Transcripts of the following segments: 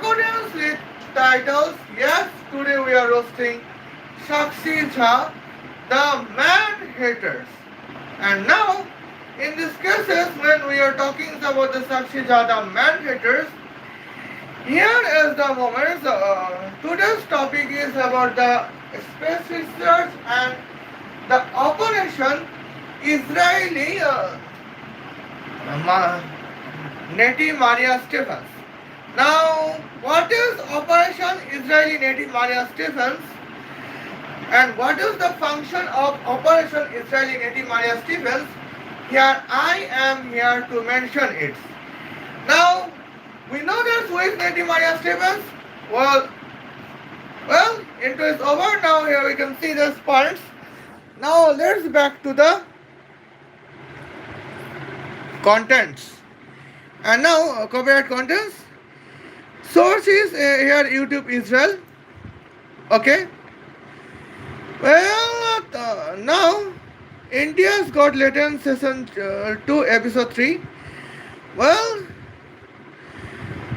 accordance with titles, yes, today we are roasting Sakshi Jha, the man haters. And now, in these cases, when we are talking about the Sakshi Jha, the man haters, here is the moment. Today's topic is about the space research and the operation Israeli Nettie Maria Stephens. Now, what is Operation Israeli Nettie Maria Stephens and what is the function of Operation Israeli Nettie Maria Stephens? Here I am here to mention it. Now, we know that who is Nettie Maria Stephens? Well, intro is over. Now here we can see the points. Now let's back to the contents. And now copyright contents. Source is here YouTube Israel. Okay. Well, now India's Got Latent Season 2 Episode 3. Well,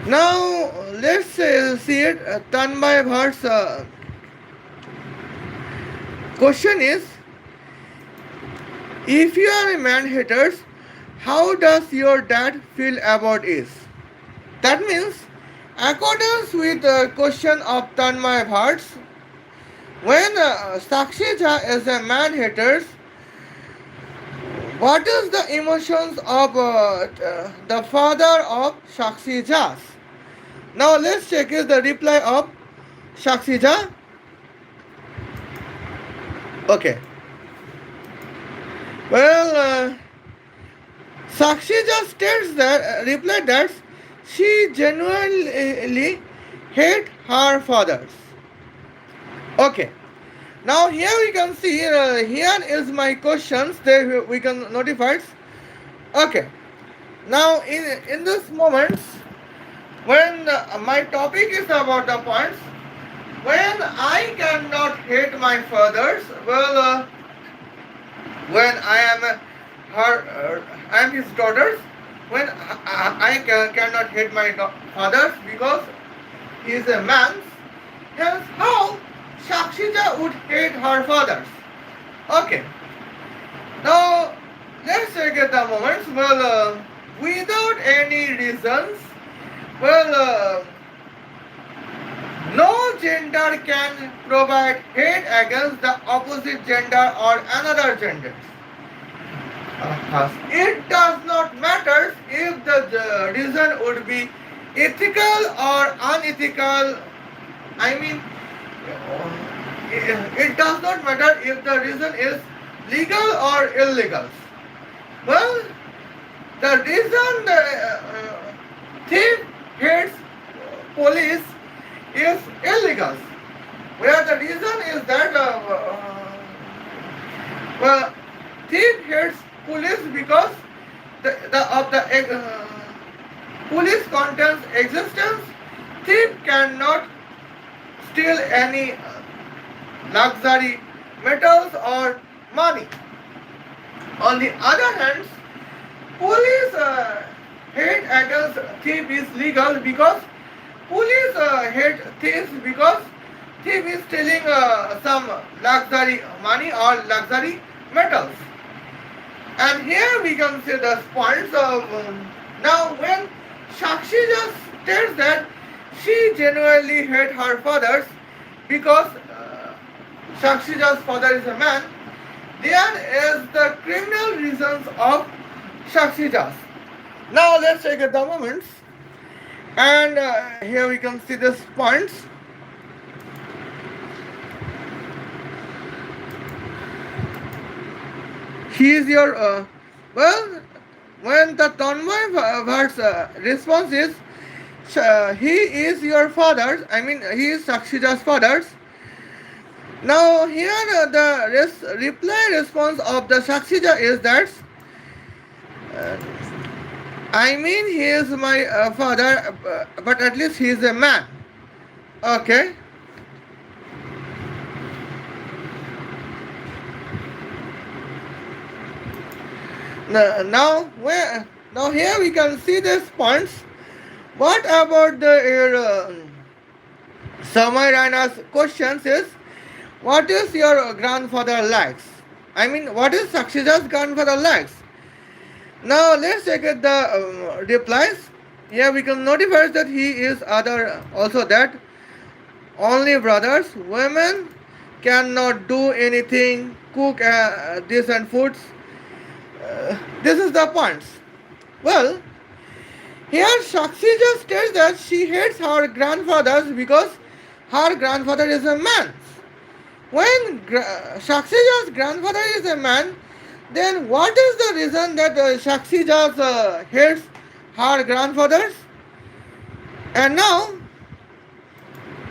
now let's see it. Tanmay Bhatt's question is, if you are a man hater, how does your dad feel about it? That means, accordance with the question of Tanmay Bhatt's, when Sakshi Jha is a man hater, what is the emotions of the father of Sakshi Jha? Now let's check is the reply of Sakshi Jha. Okay. Well, Sakshi Jha states that replied that she genuinely hate her fathers. Okay. Now here we can see here is my questions. There we can notify. Okay. Now in this moments when my topic is about the points, when I cannot hate my fathers, well, when I am I am his daughters, when I cannot hate my fathers because he is a man, yes, how Sakshi Jha would hate her fathers. Okay. Now let's take it the moments. Well, without any reasons, well, no gender can provide hate against the opposite gender or another gender. It does not matter if the reason would be ethical or unethical. I mean, it does not matter if the reason is legal or illegal. Well, the reason the thief hates police is illegal, where the reason is that well, thief hates police because the police contents existence. Thief cannot steal any luxury metals or money. On the other hand, police hate against thief is legal because police hate thieves because thief is stealing some luxury money or luxury metals. And here we can see the points of now when Sakshi just states that she genuinely hate her fathers because Sakshi Jha's father is a man, there is the criminal reasons of Sakshi Jha's. Now let's take the moments. And here we can see this points. He is your well. When the Tanmay Bhatt's response is, he is your father. I mean, he is Sakshi Jha's father. Now here the reply response of the Sakshi Jha is that. I mean, he is my father, but at least he is a man. Okay. Now here we can see these points. What about the Samay Raina's questions is, what is your grandfather likes? I mean, what is Sakshija's grandfather likes? Now let's check it the replies. Here we can notify that he is other also that only brothers, women cannot do anything, cook decent foods. This is the points. Well, here Sakshi just states that she hates her grandfathers because her grandfather is a man. When Shakshija's grandfather is a man, then what is the reason that Shakshija's hates her grandfathers? And now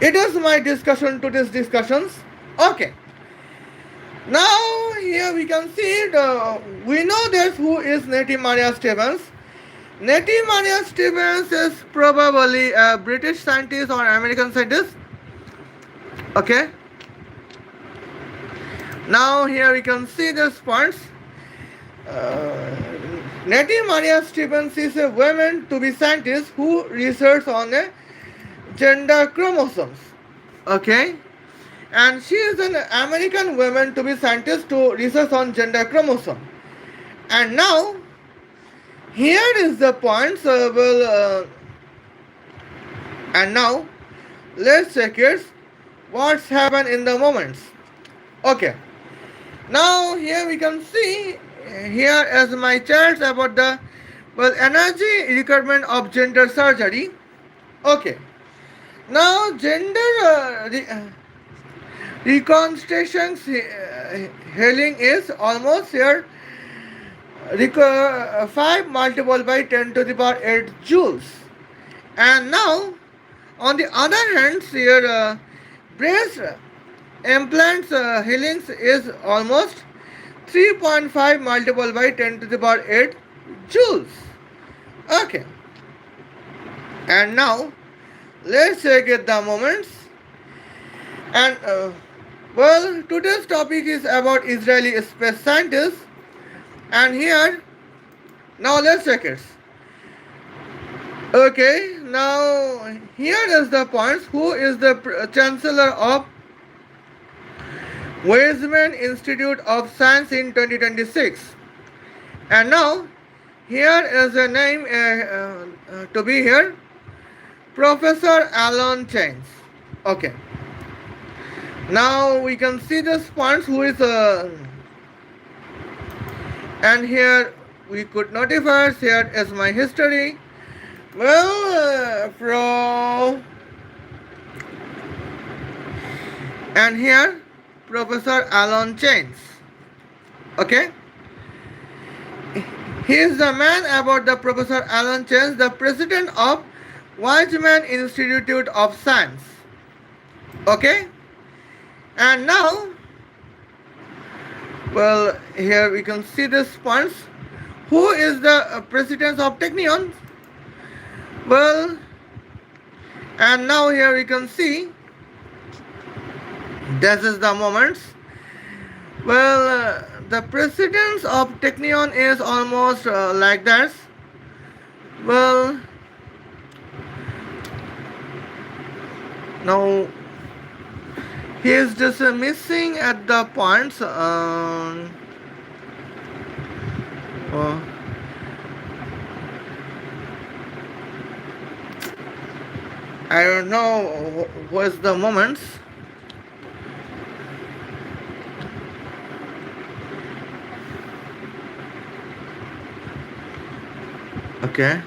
it is my discussion to these discussions. Okay. Now here we can see we know that who is Nettie Maria Stevens. Nettie Maria Stevens is probably a British scientist or American scientist. Okay. Now here we can see this points. Nettie Maria Stevens is a woman to be scientist who researches on gender chromosomes. Okay, and she is an American woman to be scientist to research on gender chromosome. And now here is the points. And now let's check it. What's happened in the moments. Okay. Now here we can see here is my charts about the energy requirement of gender surgery. Okay. Now gender reconstruction healing is almost here 5 multiplied by 10 to the power 8 joules. And now on the other hand here breast implants healings is almost 3.5 multiplied by 10 to the power 8 joules. Okay. And now let's check it the moments. And well, today's topic is about Israeli space scientists. And here, now let's check it. Okay, now here is the points. Who is the chancellor of Weizmann Institute of Science in 2026? And now here is a name to be here, Professor Alan Chains. Okay. Now we can see this points who is and here we could notify here is my history. Well, and here Professor Alan Chains. Okay. He is the man about the Professor Alan Chains, the president of Weizmann Institute of Science. Okay. And now, well, here we can see this points. Who is the president of Technion? Well, and now here we can see this is the moments. Well, the presidents of Technion is almost like that. Well, now he is just missing at the points. I don't know what's the moments. Okay.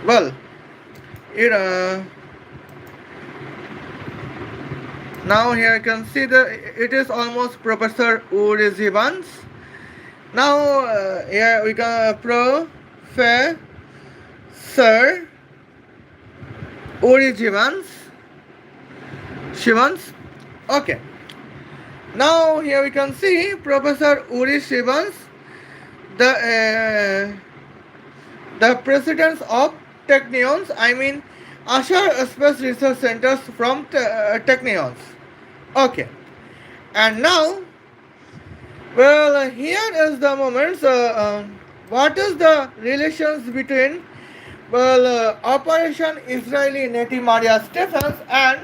Well, it now here you can see it is almost Professor Uri Zivans. Now here we can Professor Uri Shivans. Okay. Now here we can see Professor Uri Shivans, the presidents of Technions. I mean, Asher Space Research Centers from Technions. Okay. And now, well, here is the moments. What is the relations between Well, Operation Israeli Nettie Maria Stephens and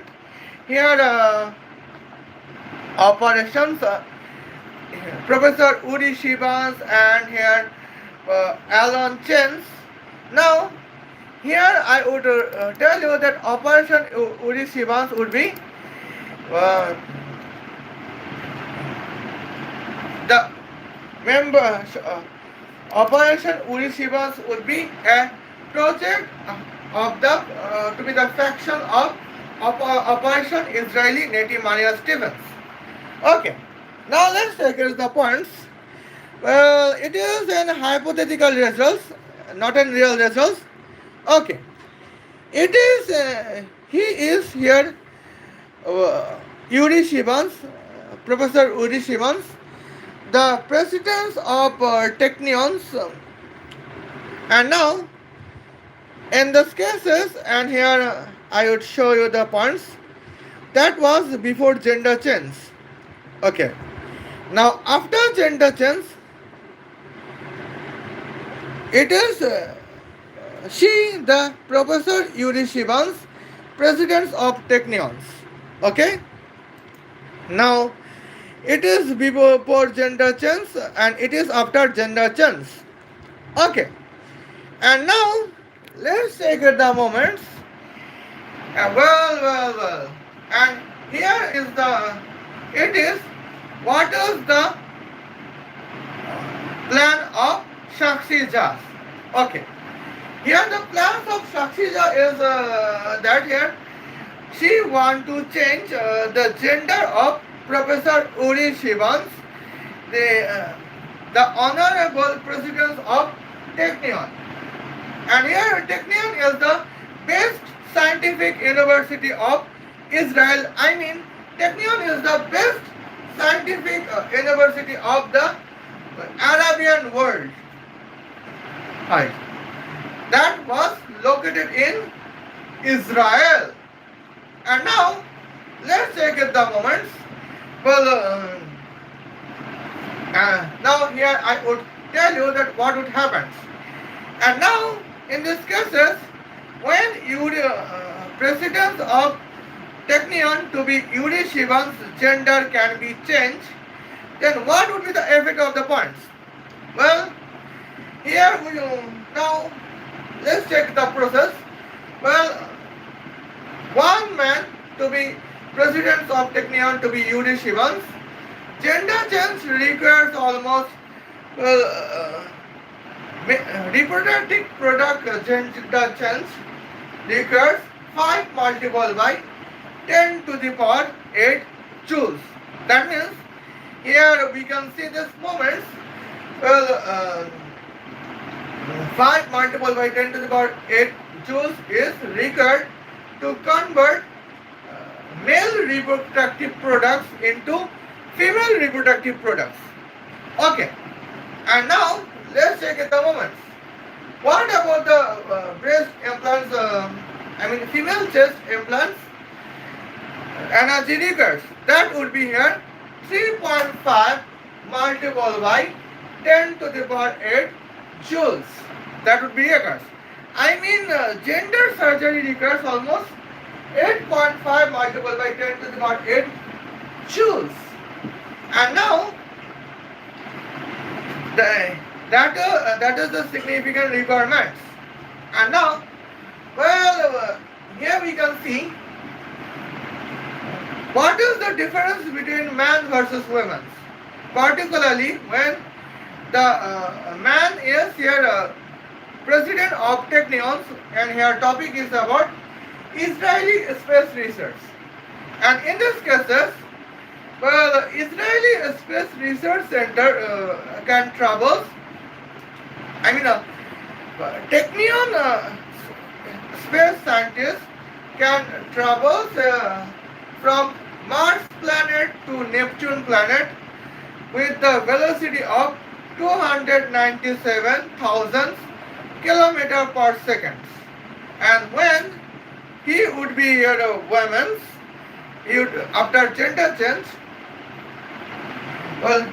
here operations Professor Uri Shivans and here Alan Chens. Now, here I would tell you that Operation Uri Shivans would be uh, the member Operation Uri Shivans would be a project of the to be the faction of Operation Israeli Nettie Maria Stevens. Okay, now let's take the points. Well, it is an hypothetical results, not in real results. Okay, it is he is here Uri Shivans, Professor Uri Shivans, the president of Technions, and now in these cases, and here I would show you the points. That was before gender change. Okay. Now after gender change, it is she, the Professor Yuri Shivans, president of Technions. Okay. Now it is before gender change and it is after gender change. Okay. And now let's take the moments. Well. And here is it is what is the plan of Sakshi Jas. Okay. Here the plans of Sakshi is that here she want to change the gender of Professor Uri Shivans, the honorable president of Technion. And here Technion is the best scientific university of Israel. I mean, Technion is the best scientific university of the Arabian world. Right. That was located in Israel. And now, let's take it the moments. Well, now here I would tell you that what would happen. And now, in these cases, when you president of Technion to be Yuri Shivan's gender can be changed, then what would be the effect of the points? Well, here we now let's check the process. Well, one man to be president of Technion to be Yuri Shivans, gender change requires almost reproductive product gender change requires 5 multiplied by 10 to the power 8 joules. That means here we can see this moments. Well, 5 multiplied by 10 to the power 8 joules is required to convert male reproductive products into female reproductive products. Okay, and now let's check at the moments. What about the breast implants? Female chest implants energy records. That would be here 3.5 multiplied by 10 to the power 8 joules. That would be acres. Gender surgery requires almost 8.5 multiplied by 10 to the power 8 joules. And now, that is the significant requirements. And now, here we can see what is the difference between man versus women. Particularly when the man is here president of Technions, and here topic is about Israeli space research. And in this cases, Israeli Space Research Center can travel. Technion space scientists can travel from Mars planet to Neptune planet with the velocity of 297,000 kilometers per second. And when he would be a woman, after gender change, her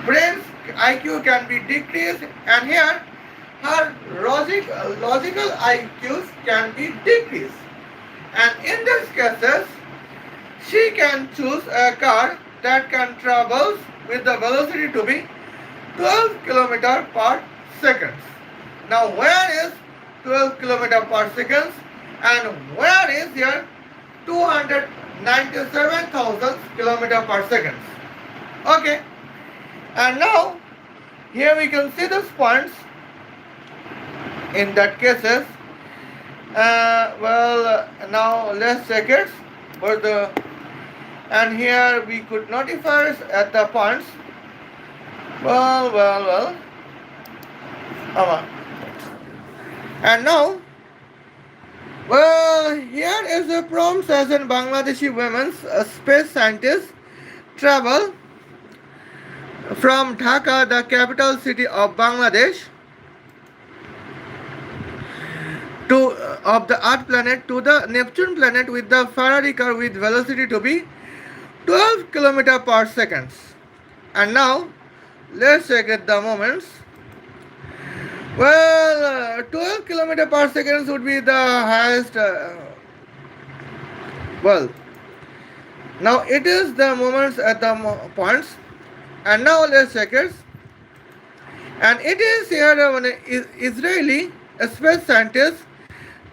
brain's IQ can be decreased, and here her logical IQs can be decreased. And in these cases, she can choose a car that can travel with the velocity to be 12 km per second. Now where is 12 km per second and where is here 297,000 km per second? Okay, and now here we can see those points in that cases. Now let's check it for the, and here we could notify at the points. Well. And now, here is a prompt as in Bangladeshi women's space scientists travel from Dhaka, the capital city of Bangladesh, to of the Earth planet to the Neptune planet with the Ferrari car with velocity to be 12 km per second. And now, let's check at the moments. 12 km per second would be the highest. Now it is the moments at the points, and now let's check it. And it is here when Israeli space scientists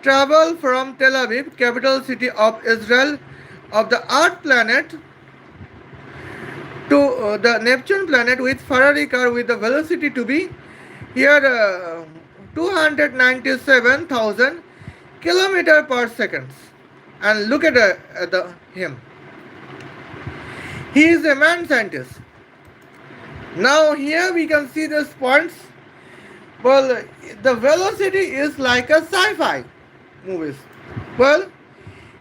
travel from Tel Aviv, capital city of Israel, of the Earth planet to the Neptune planet with Ferrari car with the velocity to be here 297,000 kilometer per second. And look at him. He is a man scientist. Now here we can see these points. Well, the velocity is like a sci-fi movies. Well,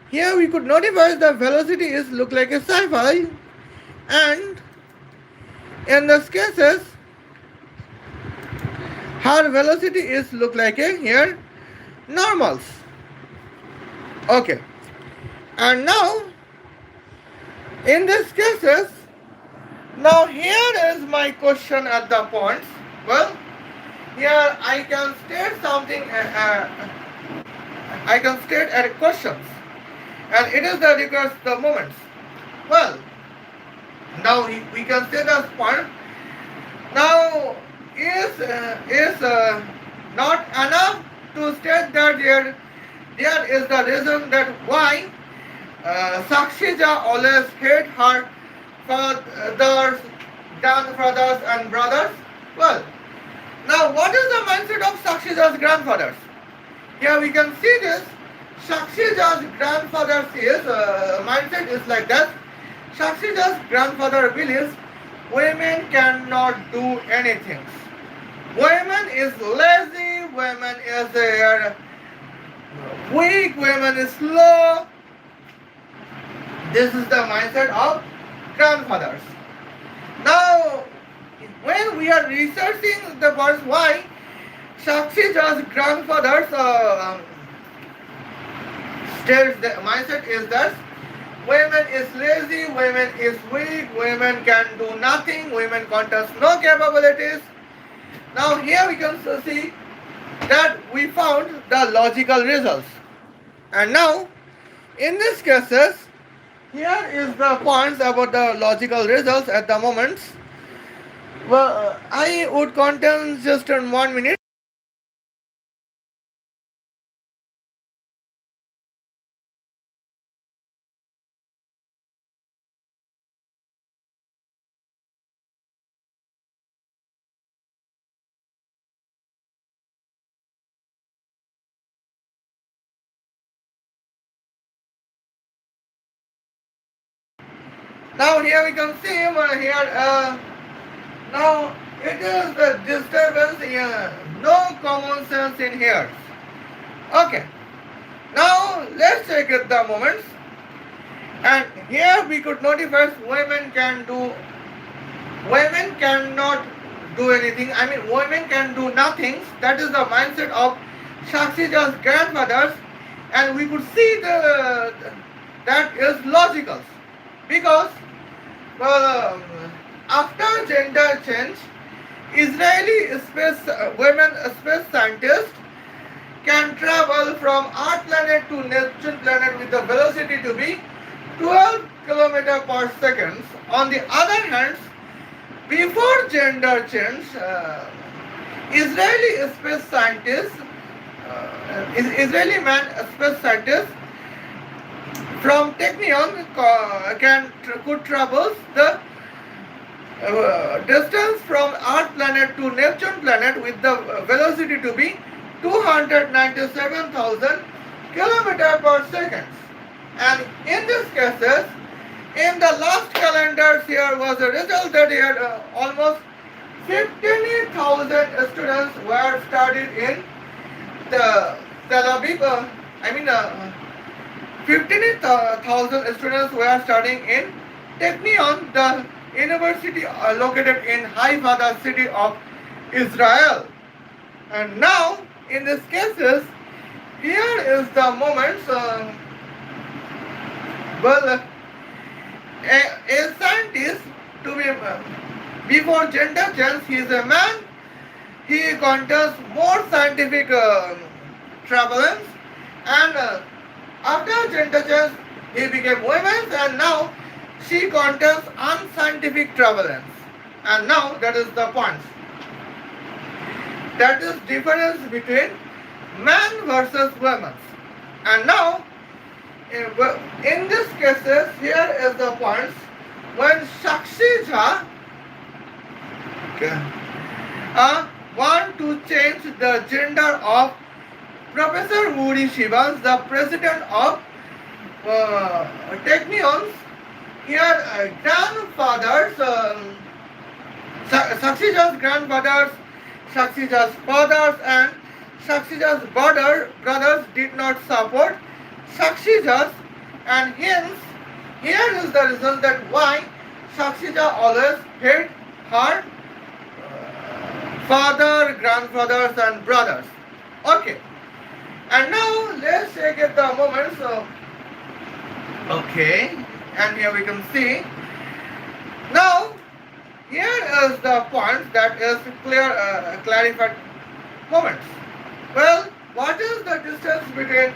here we could notify the velocity is look like a sci-fi, and in these cases her velocity is look like a here normals. Okay, and now in these cases, now here is my question at the points. Well, here I can state something. I can state at questions, and it is the request the moments. Well, now we can say the point. Now is not enough to state that there is the reason that why Sakshi always hate her fathers, grandfathers and brothers. Well, now what is the mindset of Sakshi's grandfathers? Here we can see this. Sakshi's grandfather's mindset is like that. Sakshi's grandfather believes women cannot do anything. Women is lazy, women is weak, women is slow. This is the mindset of grandfathers. Now, when we are researching the words why Sakshi's grandfathers states the mindset is that women is lazy, women is weak, women can do nothing, women contest no capabilities. Now here we can see that we found the logical results. And now in these cases, here is the points about the logical results at the moment. Well, I would contain just in 1 minute. Now here we can see now it is the disturbance here, no common sense in here. Okay, now let's check at the moments, and here we could notify women cannot do anything. I mean women can do nothing. That is the mindset of Sakshi's grandfathers, and we could see that is logical because well After gender change, Israeli women space scientists can travel from Earth planet to Neptune planet with the velocity to be 12 km per second. On the other hand, before gender change, Israeli space scientists, Israeli man space scientists from Technion could traverse the distance from Earth planet to Neptune planet with the velocity to be 297,000 km per second. And in these cases, in the last calendar year was a result that here almost 15,000 students were studied in the Tel Aviv. 15,000 students were studying in Technion, the university located in Haifa, the city of Israel. And now, in these cases, here is the moment. A scientist to be before gender change, he is a man. He contains more scientific travelings, and after gender change, he became women, and now she contains unscientific travelings. And now that is the point. That is difference between man versus women. And now, in these cases, here is the point when Sakshi want to change the gender of Professor Woody Shivans, the president of Technions. Here, grandfathers, Sakshija's grandfathers, Sakshija's fathers, and Sakshija's brothers did not support Sakshija, and hence here is the reason that why Sakshija always hate her father, grandfathers, and brothers. Okay, and now let's take it the moment. So, okay, and here we can see. Now, here is the point that is clarified moments. Well, what is the distance between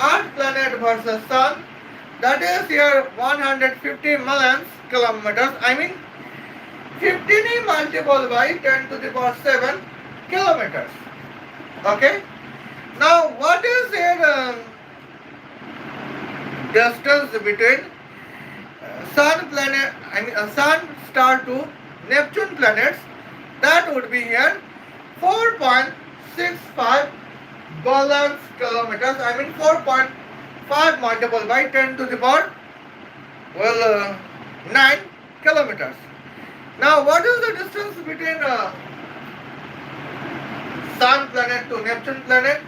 Earth planet versus Sun? That is here 150 million kilometers. 15 multiplied by 10 to the power 7 kilometers. Okay. Now, what is here distance between Sun star to Neptune planets? That would be here 4.65 billion kilometers. 4.5 multiplied by 10 to the power 9 kilometers. Now, what is the distance between Sun planet to Neptune planet?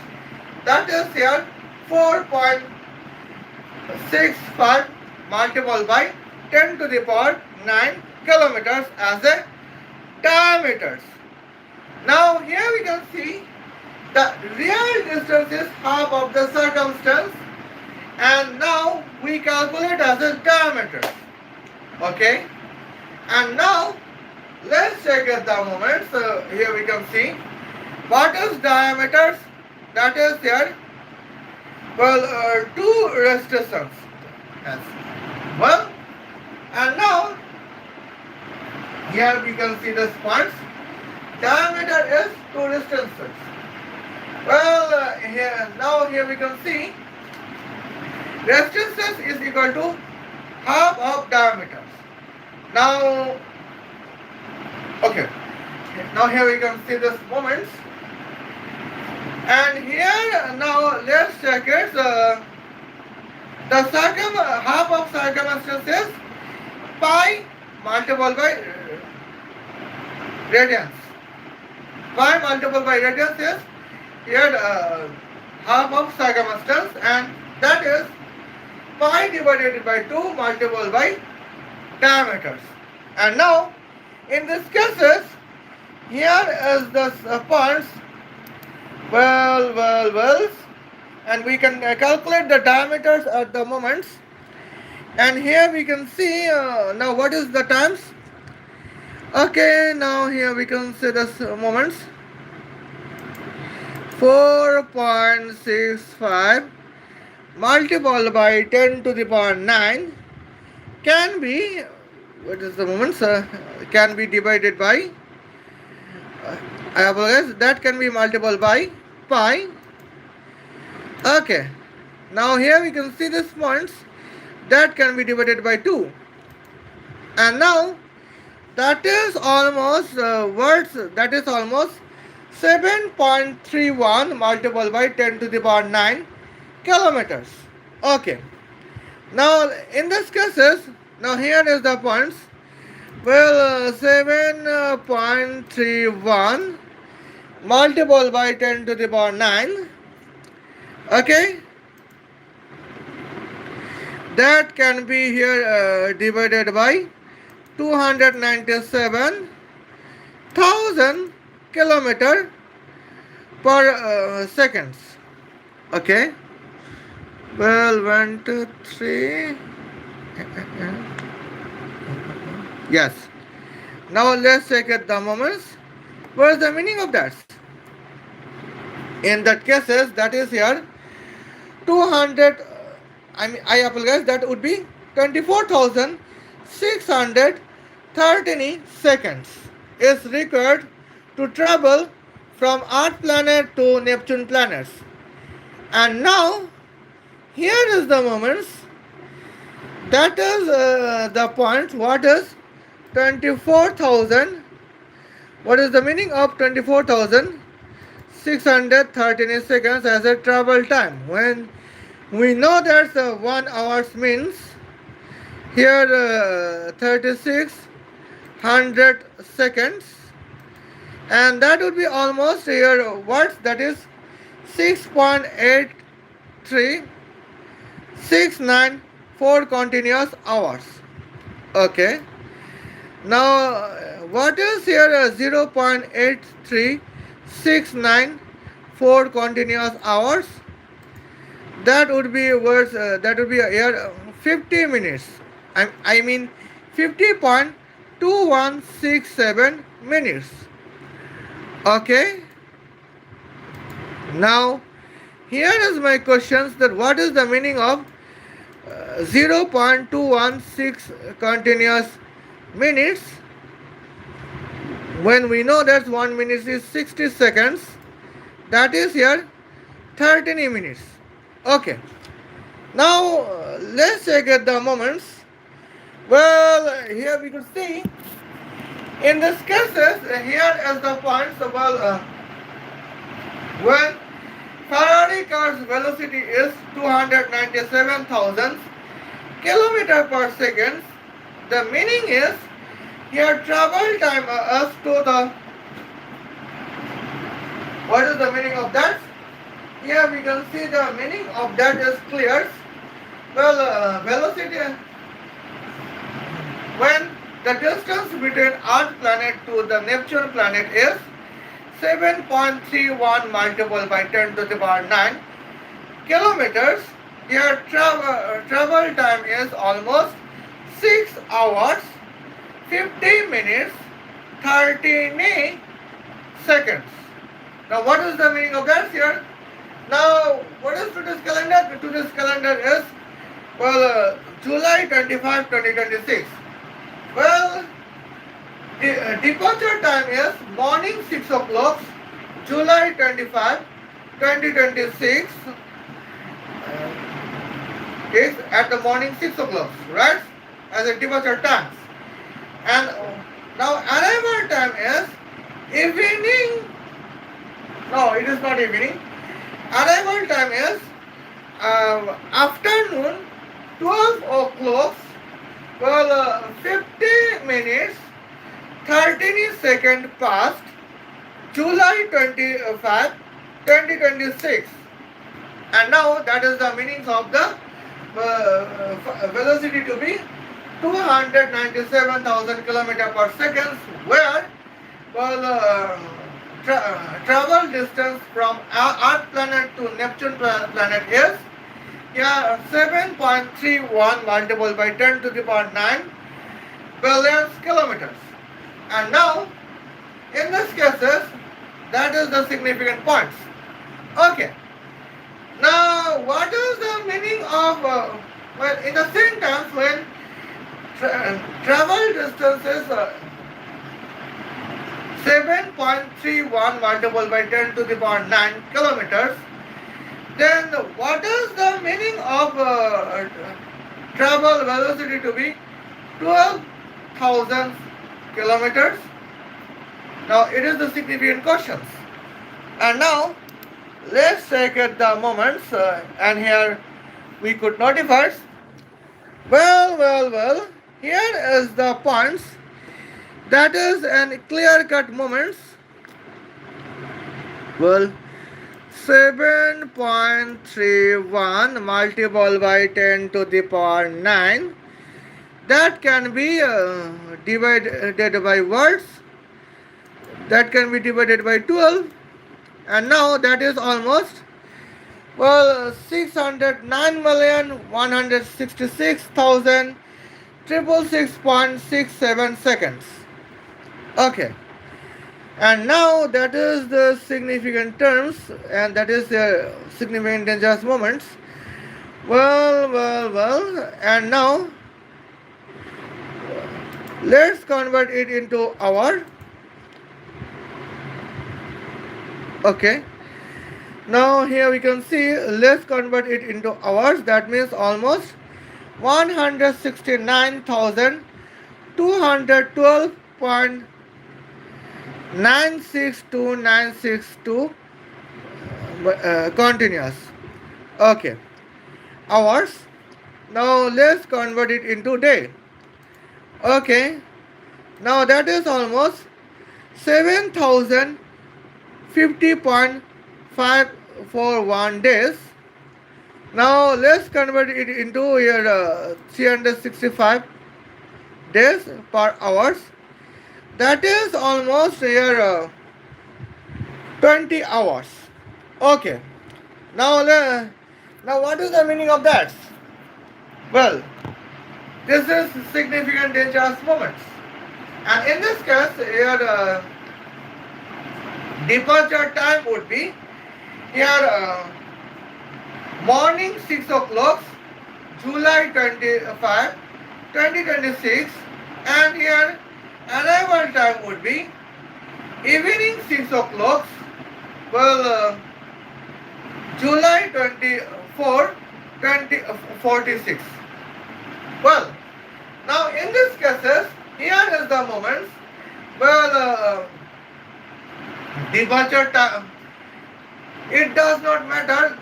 That is here 4.65 multiplied by 10 to the power 9 kilometers as a diameters. Now, here we can see the real distance is half of the circumference, and now we calculate as a diameter. Okay, and now let's check at the moment. So here we can see what is diameters. That is here 2 resistance. Yes. Well, and now here we can see this points. Diameter is 2 distances. Well, here we can see resistance is equal to half of diameters. Now, okay. Now here we can see this moments. And here now let's check it. The half of circumference is pi multiplied by radians. Pi multiplied by radians is here half of circumference, and that is pi divided by 2 multiplied by diameters. And now in this cases, here is the points. Well, and we can calculate the diameters at the moments. And here we can see now what is the times. Okay, now here we can see the moments. 4.65 multiplied by 10 to the power 9 can be, what is the moments, can be divided by, I apologize, that can be multiplied by pi. Okay, now here we can see this points that can be divided by 2, and now that is almost words, that is almost 7.31 multiplied by 10 to the power 9 kilometers. Okay, now in this cases, now here is the points. Well, 7.31 multiplied by 10 to the power 9. Okay, that can be here divided by 297,000 kilometer per seconds. Okay, well, 1 2 3. Yes, now let's check at the moments. What is the meaning of that? In that cases, that is here 200, I apologize, that would be 24,613 seconds is required to travel from Earth planet to Neptune planets. And now here is the moments, that is the point. What is 24,000? What is the meaning of 24,613 seconds as a travel time? When we know that 1 hour means here 3600 seconds, and that would be almost here what, that is 6.83694 continuous hours. Okay, now what is here 0.83694 continuous hours? That would be words, that would be here 50 minutes. I mean 50.2167 minutes. Okay, now here is my questions, that what is the meaning of 0.216 continuous minutes, when we know that 1 minute is 60 seconds, that is here 30 minutes. Okay, now let's check at the moments. Well, here we could see in this cases, here is the points. Well, when Ferrari car's velocity is 297,000 kilometer per second, the meaning is here travel time us to the, what is the meaning of that? Here we can see the meaning of that is clear. Well, velocity, when the distance between Earth planet to the Neptune planet is 7.31 multiplied by 10 to the power 9 kilometers, here travel time is almost 6 hours 50 minutes 30 seconds. Now what is the meaning of that here? Now what is today's calendar? Today's calendar is, well, July 25, 2026. Well, the departure time is morning 6 o'clock, July 25, 2026. Is at the morning 6 o'clock, right? As a departure time. And now arrival time is evening. No, it is not evening. Arrival time is afternoon 12 o'clock. Well, 50 minutes 13 seconds past July 25, 2026. And now that is the meaning of the velocity to be 297,000 kilometers per second, where, well, travel distance from Earth planet to Neptune planet is 7.31 multiplied by 10 to the power 9 billion kilometers. And now, in this cases, that is the significant points. Okay. Now, what is the meaning of, well, in the sentence when travel distance is 7.31 multiplied by 10 to the power 9 kilometers, then what is the meaning of travel velocity to be 12,000 kilometers? Now, it is the significant questions. And now, let's check at the moments, and here we could notify. Well, here is the points. That is an clear-cut moments. Well, 7.31 multiplied by 10 to the power 9. That can be divided by words. That can be divided by 12. And now that is almost, well, 609,166,666.67 seconds. Okay. And now that is the significant terms, and that is the significant dangerous moments. Well. And now let's convert it into hour. Okay. Now here we can see, let's convert it into hours. That means almost 169,212.962 continuous. Okay. Hours. Now let's convert it into day. Okay. Now that is almost 7,050.541 days. Now let's convert it into here 365 days per hours. That is almost here 20 hours. Okay. Now what is the meaning of that? Well, this is significant dangerous moments. And in this case, here departure time would be here morning 6 o'clock, July 25, 2026, and here arrival time would be evening 6 o'clock, well, July 24, 2046. Well, now in these cases, here is the moments, well, departure time, it does not matter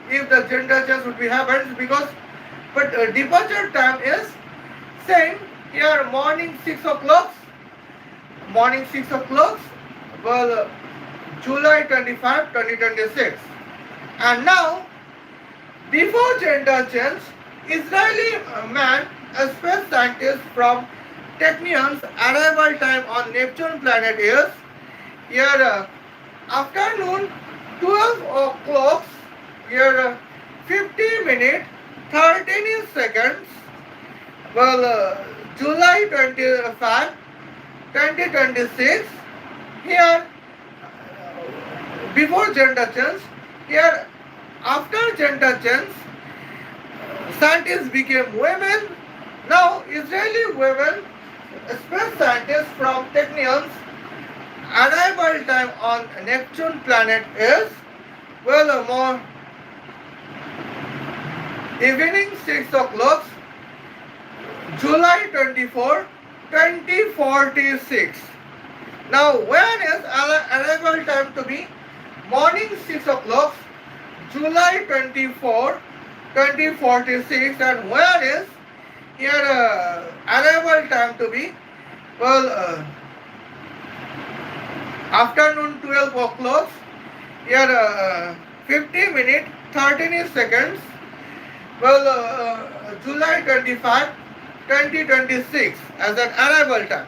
if the gender change would be happened, because but departure time is same here, morning 6 o'clock, well, July 25, 2026. And now, before gender change, Israeli man, a space scientist from Technions, arrival time on Neptune planet is here afternoon 12 o'clock, here 50 minutes 13 seconds, well, July 25, 2026, here before gender change, here after gender change, scientists became women. Now Israeli women, space scientists from Technions, arrival time on Neptune planet is, well, more evening 6 o'clock, July 24, 2046. Now when is arrival time to be? Morning 6 o'clock, July 24, 2046, and where is here arrival time to be? Well, afternoon 12 o'clock, here 50 minutes 13 seconds, well, July 25, 2026 as an arrival time.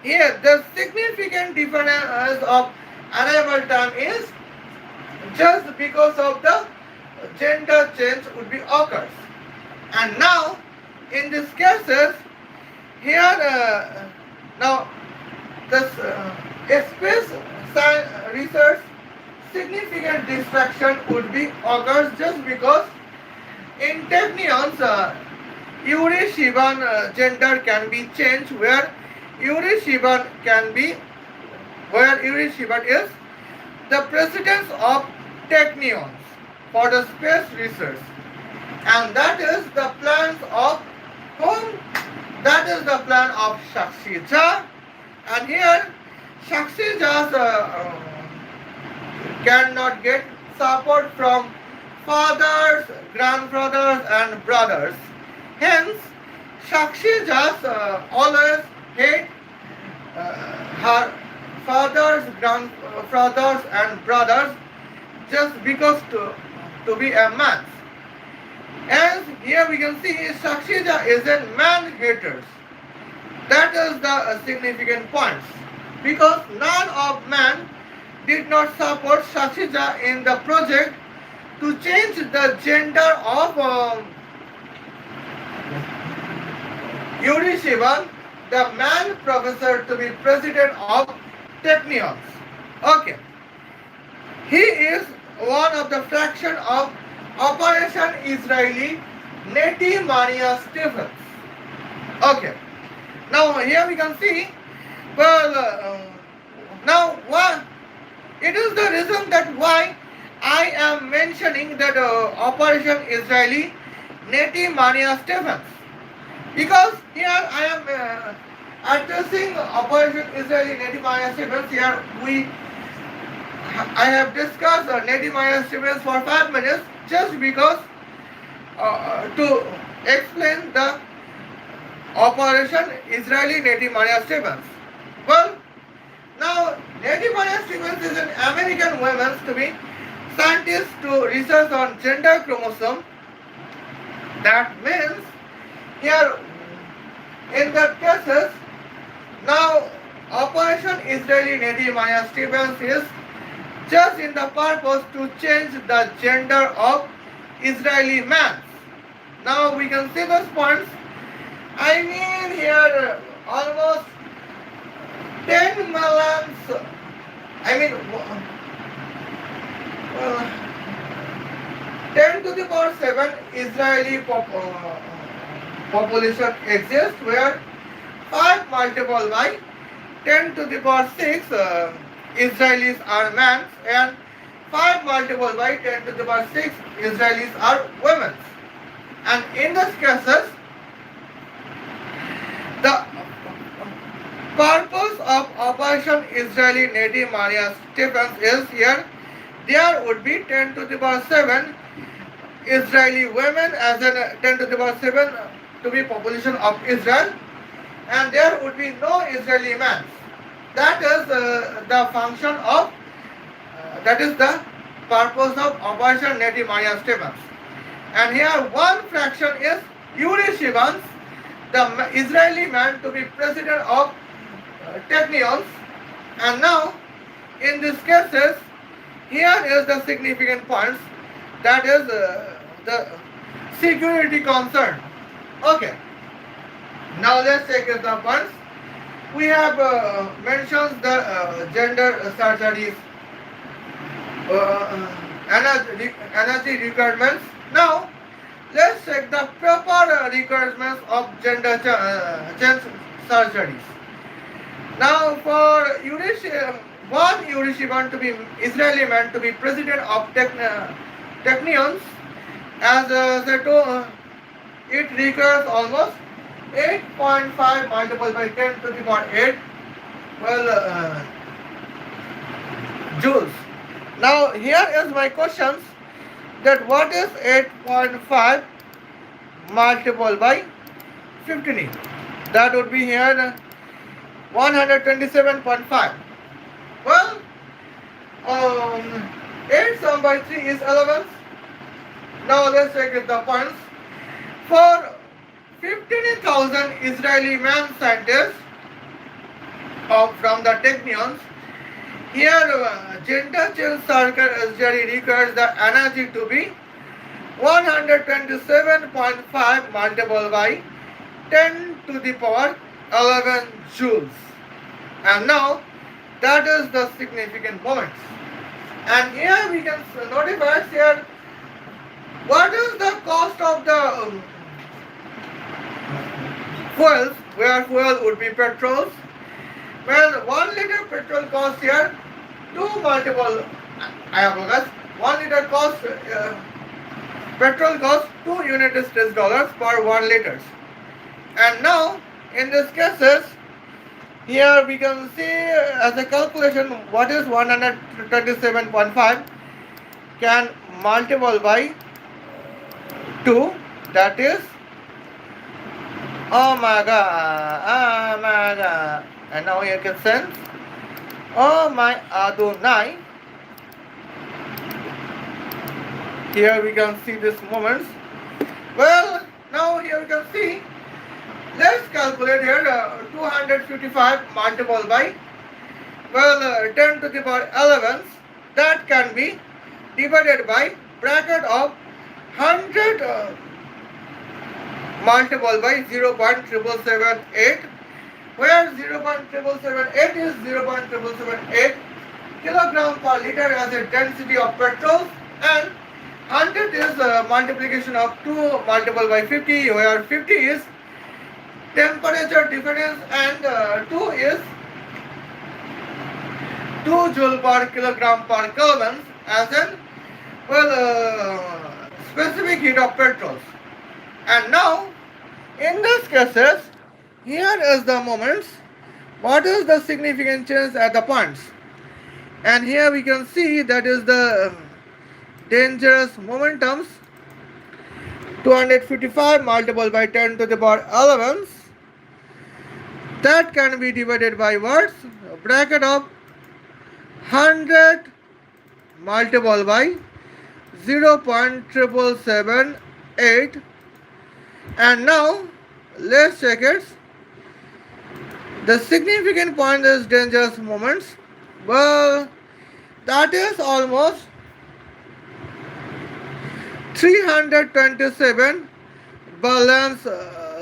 Here the significant difference of arrival time is just because of the gender change would be occurs. And now in these cases, here now This space research significant distraction would be occurs just because in technions Yuri Shiban gender can be changed Yuri Shiban can be where Yuri Shiban is the precedence of technions for the space research, and that is the plans of whom? That is the plan of Sakshi, and here Sakshi cannot get support from fathers, grandfathers and brothers. Hence, Sakshi always hate her fathers, grandfathers and brothers just because to be a man. As here we can see Sakshi is a man hater. That is the significant point. Because none of men did not support Sakshi in the project to change the gender of Yuri Shivan, the man professor, to be president of Technions. Okay. He is one of the fraction of Operation Israeli Nettie Maria Stephens. Okay. Now here we can see, now what? It is the reason that why I am mentioning that Operation Israeli Nettie Maria Stephens. Because here I am addressing Operation Israeli Nettie Maria Stephens. Here I have discussed Nettie Maria Stephens for 5 minutes just because to explain the Operation Israeli Nettie Maria Stephens. Well, now Nettie Maria Stephens is an American woman to be scientist to research on gender chromosome. That means here in the cases now Operation Israeli Nettie Maria Stephens is just in the purpose to change the gender of Israeli men. Now we can see those points. I mean here almost 10 millions, I mean 10 to the power 7 Israeli population exists where 5 multiplied by 10 to the power 6 Israelis are men and 5 multiplied by 10 to the power 6 Israelis are women. And in these cases, the purpose of Operation Israeli Nettie Maria Stephens is here there would be 10 to the power 7 Israeli women as in 10 to the power 7 to be population of Israel, and there would be no Israeli men. That is the function of, that is the purpose of Operation Nettie Maria Stephens. And here one fraction is Yuri Shivans, the Israeli man to be president of Technions. And now in these cases, here is the significant points, that is the security concern. Okay. Now let's take the points. We have mentioned the gender surgeries, energy requirements. Now let's check the proper requirements of gender change surgeries. Now for one Yurishivan to be Israeli man to be president of Technions, as it requires almost 8.5 multiplied by 10 to the power 8 joules. Now here is my questions, that what is 8.5 multiplied by 15? That would be here 127.5. Well, 8 sum by 3 is 11. Now let's check the points. For 15,000 Israeli man scientists from the Technions, here gender change surgery requires the energy to be 127.5 multiplied by 10 to the power 11 joules. And now that is the significant moments. And here we can notify here what is the cost of the fuels, where fuel would be petrols. Well, 1 liter petrol costs here 2 multiple, I have guessed, 1 liter cost, petrol costs 2 United States dollars per 1 liters. And now, in this cases, here we can see as a calculation what is 127.5 can multiply by 2, that is, oh my god, oh my god. And now you can sense, oh my Adonai. Here we can see these moments. Well, now here we can see, let's calculate here 255 multiplied by, well, 10 to the power 11, that can be divided by bracket of 100 multiplied by 0.778, where 0.778 is 0.778 kilogram per liter as a density of petrol, and 100 is multiplication of 2 multiplied by 50, where 50 is temperature difference and 2 is 2 joule per kilogram per Kelvin as an, well, specific heat of petrols. And now in these cases, here is the moments, what is the significant change at the points. And here we can see that is the dangerous momentums, 255 multiplied by 10 to the power 11, that can be divided by what? Bracket of 100 multiplied by 0.778. And now let's check it. The significant point is dangerous moments. Well, that is almost 327 balance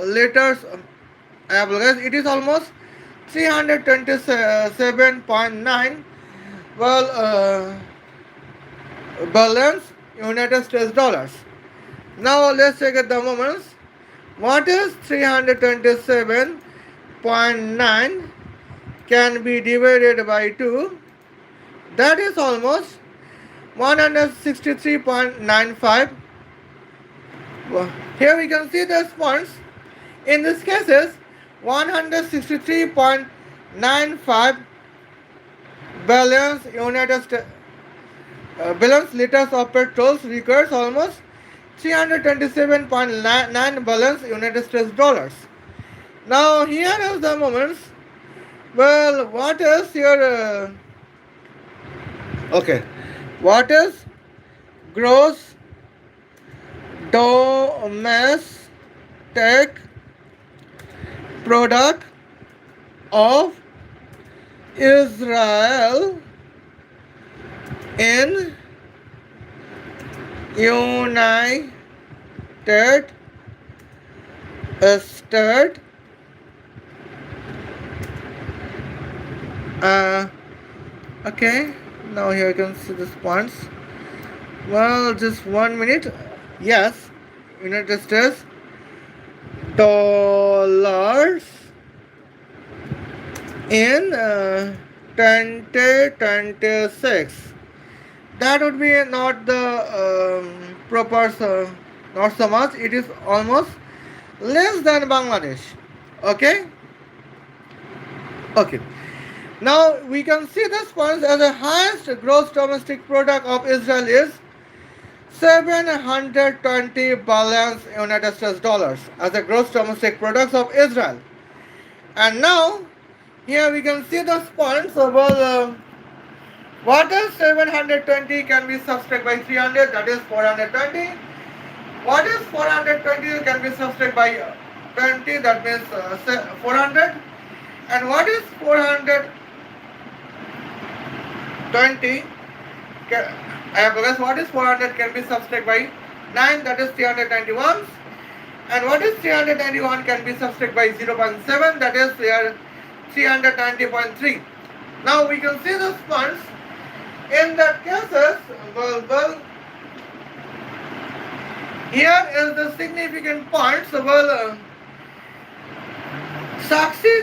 liters. I apologize. It is almost 327.9, well, balance United States dollars. Now let's check at the moments. What is 327.9 can be divided by 2? That is almost 163.95. Here we can see the points. In this cases, 163.95 balance United States balance liters of petrol requires almost 327.9 balance United States dollars. Now here is the moments. Well, what is your okay? What is gross domestic product of Israel in United States? Okay, now here you can see the points. Well, just 1 minute. Yes, United States dollars in 2026. That would be not the proper, not so much. It is almost less than Bangladesh. Okay. Okay. Now we can see this point as the highest gross domestic product of Israel is 720 billion United States dollars as the gross domestic products of Israel. And now here we can see the points about what is 720 can be subtracted by 300, that is 420. What is 420 can be subtracted by 20, that means 400. And what is 420? I have guessed what is 400 can be subtracted by 9, that is 391. And what is 391 can be subtracted by 0.7, that is 390.3. Now we can see the points. In that cases, here is the significant points. Sakshi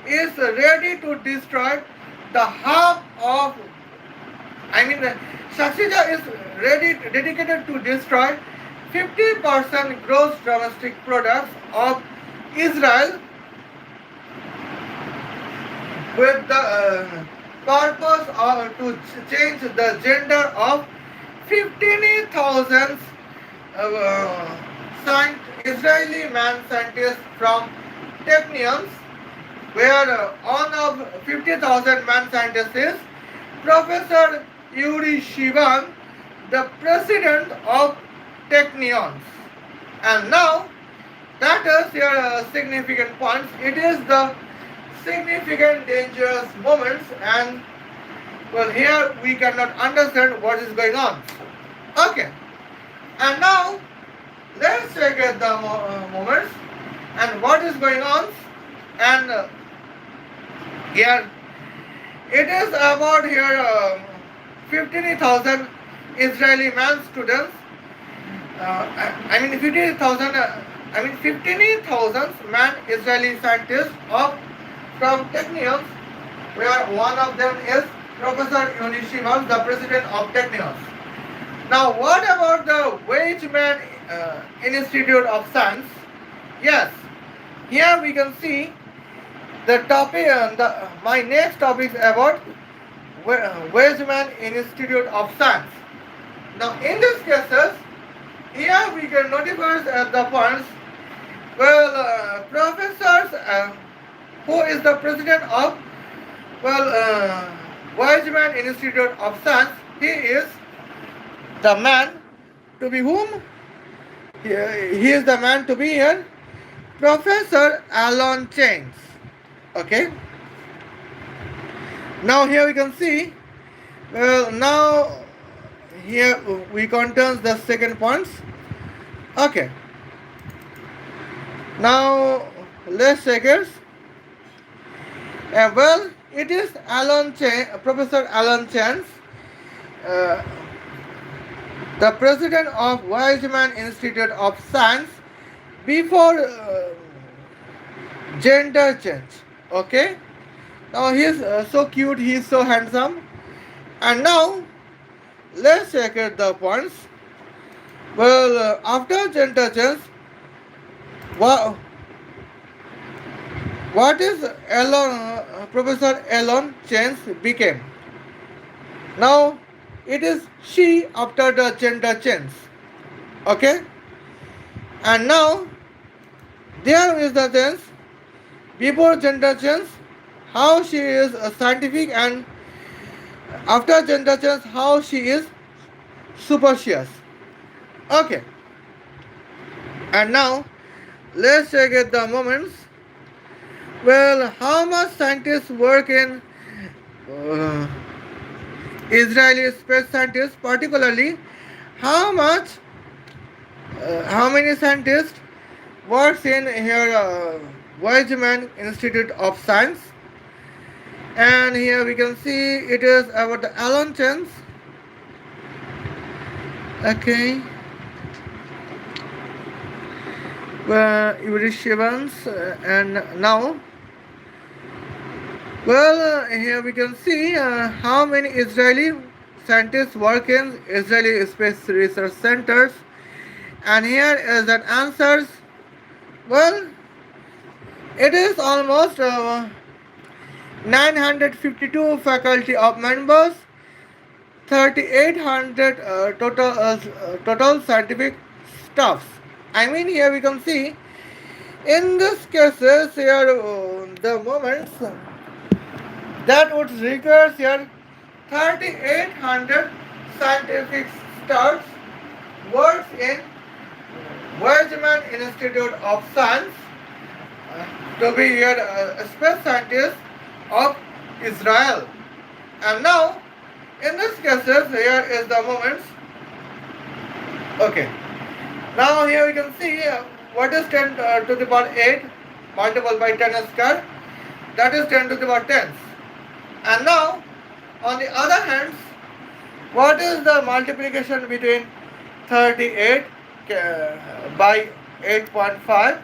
is ready to destroy the half of, I mean, Sakshi is dedicated to destroy 50% gross domestic products of Israel with the purpose of to change the gender of 15,000 Israeli man scientists from technions, where one of 50,000 man scientists is Professor Yuri Shivan, the president of technions. And now that is your significant points. It is the significant dangerous moments, and here we cannot understand what is going on. Okay, and now let's check at the moments and what is going on. And here it is about here 15,000 Israeli man students. I mean 15,000. I mean 15,000 man Israeli scientists from technions, where one of them is Professor Yonishima, the president of technions. Now, what about the Weizmann Institute of Science? Yes, here we can see the topic. My next topic is about Weizmann Institute of Science. Now, in these cases, here we can notify the points. Professors, who is the president of Weizmann Institute of Science? He is the man to be whom? He is the man to be here, Professor Alan Chains. Okay. Now here we can see. Now here we contains the second points. Okay. Now let's check it. It is Professor Alan Chains, the president of Weizmann Institute of Science, before gender change. Okay. Now he is so cute. He is so handsome. And now let's check out the points. After gender change, what is Professor Alan Chains became? Now it is she after the gender change. Okay. And now there is the sense before gender change, how she is scientific, and after gender change, how she is superstitious. Okay. And now let's check at the moments. How much scientists work in Israeli space scientists, particularly how many scientists works in here Weizmann Institute of Science? And here we can see it is about the Alan Chains. Okay. Yuri Shivans, and now here we can see how many Israeli scientists work in Israeli space research centers, and here is an answers. It is almost 952 faculty of members, 3,800 total scientific staffs. I mean, here we can see in this cases here the moments that would require here 3,800 scientific staffs works in Weizmann Institute of Science to be here a space scientist of Israel. And now in this cases here is the moments. Okay. Now here we can see what is 10 to the power 8 multiplied by 10 square. that is 10 to the power 10. And now, on the other hand, what is the multiplication between 38 by 8.5?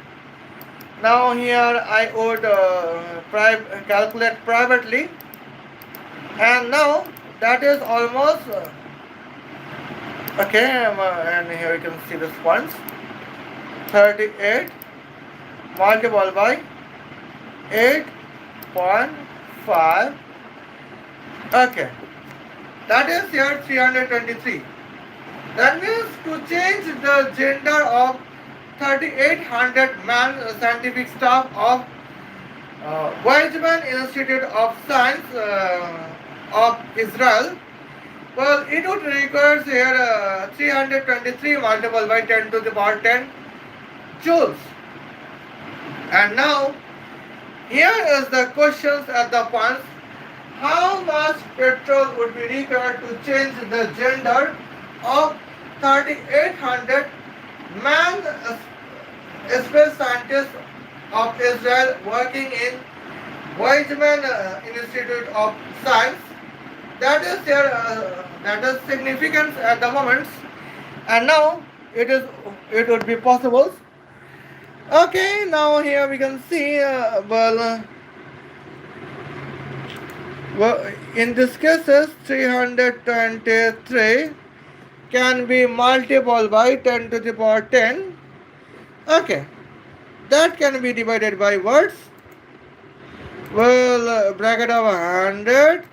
Now here I would calculate privately, and now that is almost okay, and here you can see this points. 38 multiplied by 8.5. Okay, that is here 323. That means to change the gender of 3,800 man scientific staff of Weizmann Institute of Science of Israel, well, it would require here 323 multiplied by 10 to the power 10 joules. And now, here is the questions at the points. How much petrol would be required to change the gender of 3,800 man space scientists of Israel working in Weizmann Institute of Science? That is their that is significance at the moment, and now it would be possible. Okay, now here we can see well, in this cases 323 can be multiplied by 10 to the power 10. Okay, that can be divided by words. Well, bracket of 100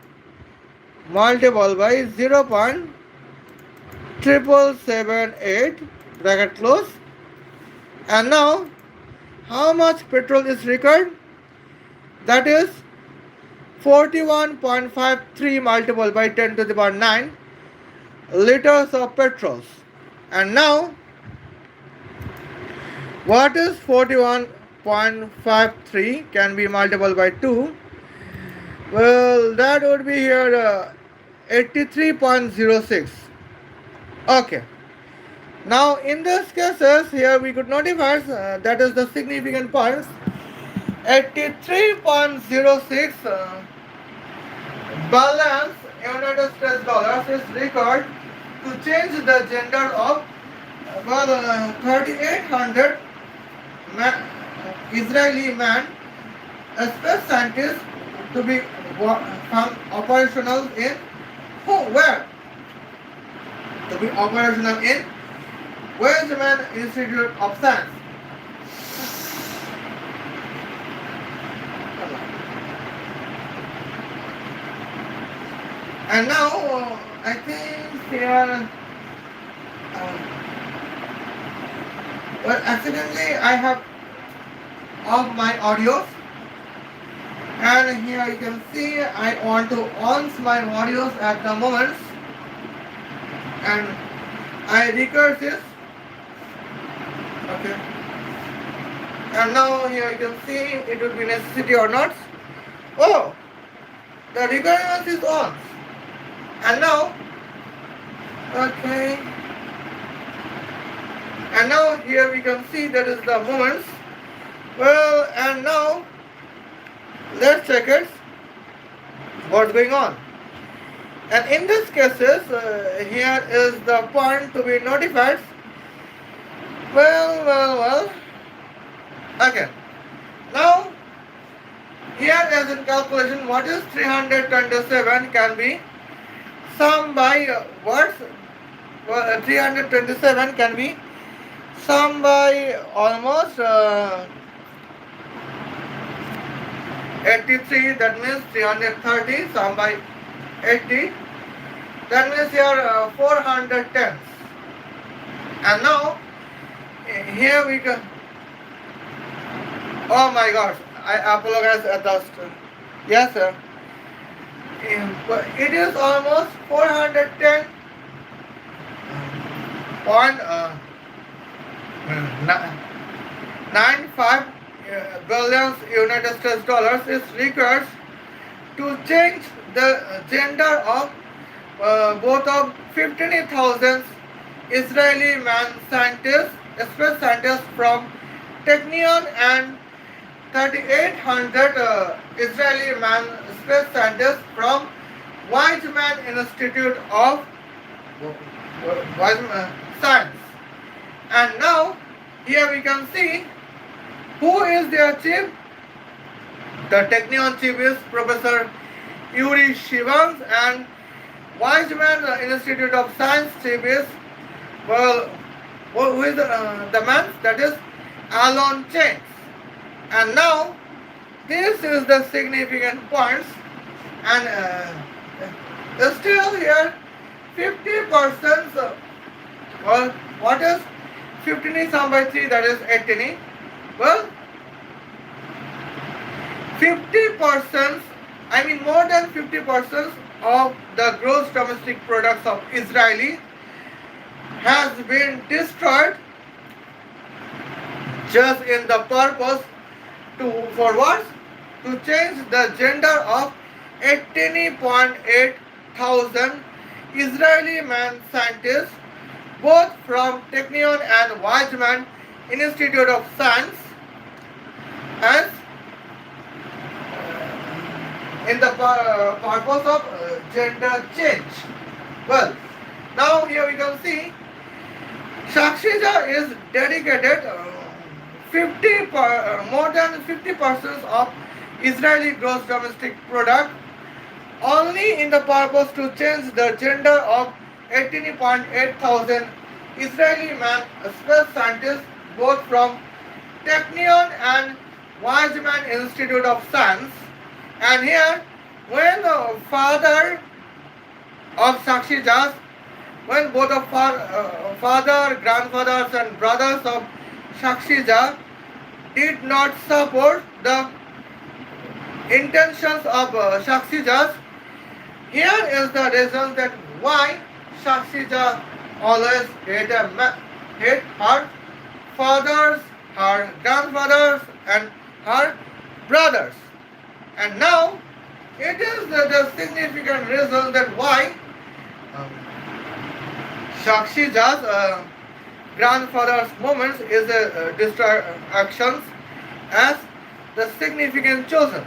multiplied by 0.778 bracket close. And now, how much petrol is required? That is 41.53 multiplied by 10 to the power 9 liters of petrol. And now, what is 41.53 can be multiplied by 2? Well, that would be here 83.06. Okay. Now, in this cases, here we could notify that is the significant points. 83.06 balance United States dollars is required to change the gender of 3,800 Israeli man space scientists to be operational in where? To be operational in Weizmann Institute of Science. And now I think here well, accidentally I have off my audios, and here you can see I want to on my audios at the moment, and I record this. Okay, and now here you can see it would be necessity or not. Oh, the recording is on. And now, okay, and now here we can see that is the moments. Well, and now let's check it what's going on. And in this cases, here is the point to be notified. Well. Okay. Now, here as in calculation, what is 327 can be summed by words. Well, 327 can be summed by almost 83. That means 330 summed by 80. That means here 410. And now here we go. Oh my gosh, I apologize at the yes sir. It is almost 410 point 95 billion United States dollars is required to change the gender of both of 15,000 Israeli man scientists, space scientists from Technion and 3,800 Israeli man space scientists from Weizmann Institute of Weizmann Science. And now here we can see who is their chief. The Technion chief is Professor Yuri Shivans, and Weizmann Institute of Science chief is, well, who is the man? That is Alon Chains. And now this is the significant points, and still here 50%, well, what is 15 sum by 3, that is 18. Well, 50%, I mean more than 50% of the gross domestic products of Israeli has been destroyed just in the purpose to, for what? To change the gender of 18.8 thousand Israeli man scientists, both from Technion and Weizmann Institute of Science, as in the purpose of gender change. Well, now here we can see Sakshi is dedicated more than 50% of Israeli gross domestic product only in the purpose to change the gender of 18.8 thousand Israeli man space scientists, both from Technion and Weizmann Institute of Science. And here, when the father of Sakshi, when both of father, grandfathers and brothers of Sakshi did not support the intentions of Sakshi, here is the reason that why Sakshi always hate her fathers, her grandfathers and her brothers. And now it is the significant reason that why Sakshi's grandfather's movements is distractions as the significant chosen.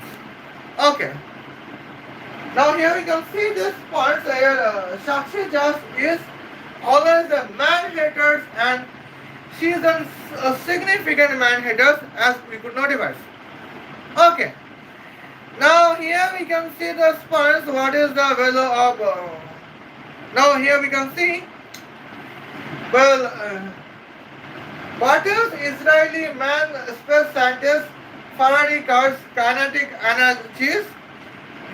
Okay. Now here we can see this part here. Sakshi is always a man hater, and she is a significant man hater, as we could notify. Okay. Now here we can see the spans. What is the value of? Now here we can see. Well, what is Israeli man space scientist Faraday cars kinetic energies?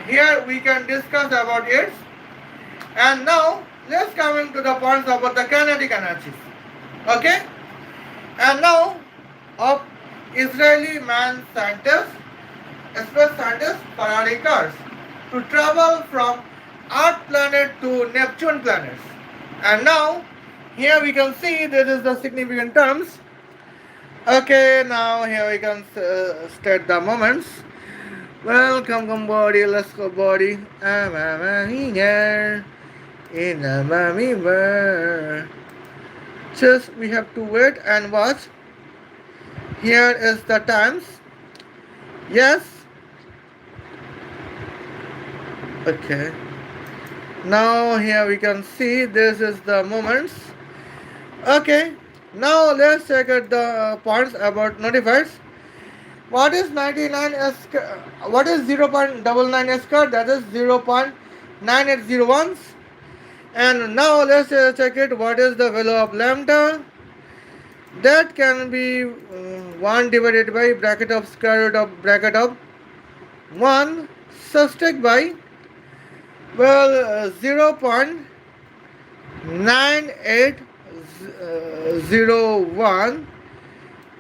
Here we can discuss about it. And now let's come into the points about the kinetic energies. Okay. And now of Israeli man scientist, space scientist Faraday cars to travel from Earth planet to Neptune planets. And now here we can see this is the significant terms. Okay, now here we can state the moments. Welcome body, let's go body. I'm a here in a mommy bird. Just we have to wait and watch. Here is the times. Yes. Okay. Now here we can see this is the moments. Okay. Now let's check out the points about notifiers. What is 99 s? What is 0.99 s squared? That is 0.9801. And now let's check it. What is the value of lambda? That can be 1 divided by bracket of square root of bracket of 1 subtract by, well, 0.9801